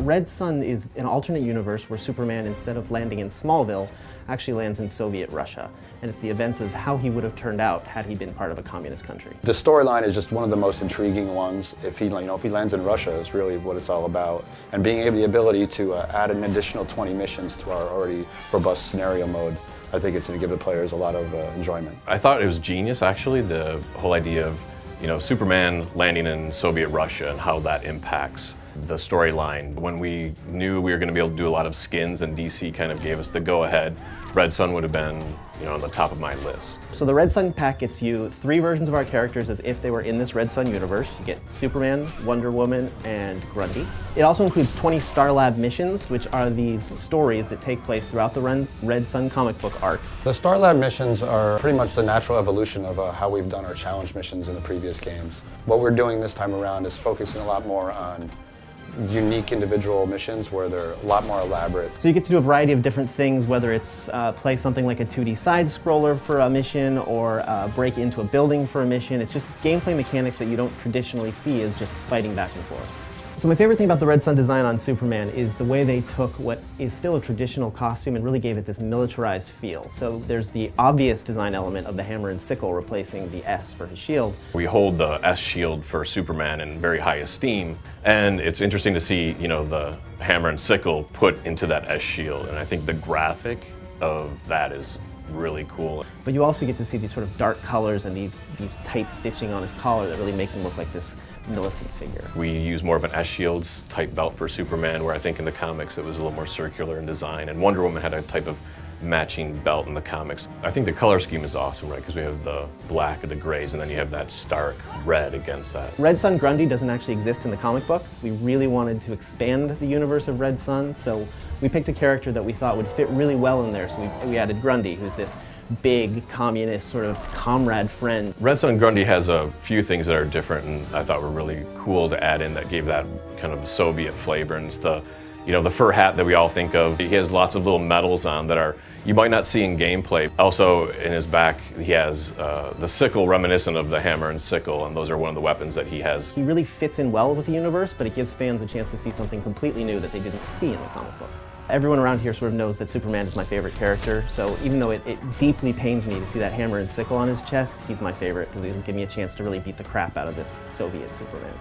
Red Sun is an alternate universe where Superman, instead of landing in Smallville, actually lands in Soviet Russia. And it's the events of how he would have turned out had he been part of a communist country. The storyline is just one of the most intriguing ones. If he lands in Russia, is really what it's all about. And being able the ability to add an additional 20 missions to our already robust scenario mode, I think it's going to give the players a lot of enjoyment. I thought it was genius, actually, the whole idea of Superman landing in Soviet Russia and how that impacts the storyline. When we knew we were going to be able to do a lot of skins and DC kind of gave us the go-ahead, Red Sun would have been on the top of my list. So the Red Sun pack gets you 3 versions of our characters as if they were in this Red Sun universe. You get Superman, Wonder Woman, and Grundy. It also includes 20 Star Lab missions, which are these stories that take place throughout the Red Sun comic book arc. The Star Lab missions are pretty much the natural evolution of how we've done our challenge missions in the previous games. What we're doing this time around is focusing a lot more on unique individual missions where they're a lot more elaborate. So you get to do a variety of different things, whether it's play something like a 2D side-scroller for a mission or break into a building for a mission. It's just gameplay mechanics that you don't traditionally see as just fighting back and forth. So my favorite thing about the Red Sun design on Superman is the way they took what is still a traditional costume and really gave it this militarized feel. So there's the obvious design element of the hammer and sickle replacing the S for his shield. We hold the S shield for Superman in very high esteem, and it's interesting to see, the hammer and sickle put into that S shield, and I think the graphic of that is really cool. But you also get to see these sort of dark colors and these tight stitching on his collar that really makes him look like this militant figure. We use more of an S-shields type belt for Superman, where I think in the comics it was a little more circular in design, and Wonder Woman had a type of matching belt in the comics. I think the color scheme is awesome, right? Because we have the black and the grays, and then you have that stark red against that. Red Sun Grundy doesn't actually exist in the comic book. We really wanted to expand the universe of Red Sun, so we picked a character that we thought would fit really well in there. So we added Grundy, who's this big communist sort of comrade friend. Red Sun Grundy has a few things that are different and I thought were really cool to add in that gave that kind of Soviet flavor. And it's the fur hat that we all think of. He has lots of little medals on that you might not see in gameplay. Also in his back he has the sickle reminiscent of the hammer and sickle, and those are one of the weapons that he has. He really fits in well with the universe, but it gives fans a chance to see something completely new that they didn't see in the comic book. Everyone around here sort of knows that Superman is my favorite character, so even though it deeply pains me to see that hammer and sickle on his chest, he's my favorite because it'll give me a chance to really beat the crap out of this Soviet Superman.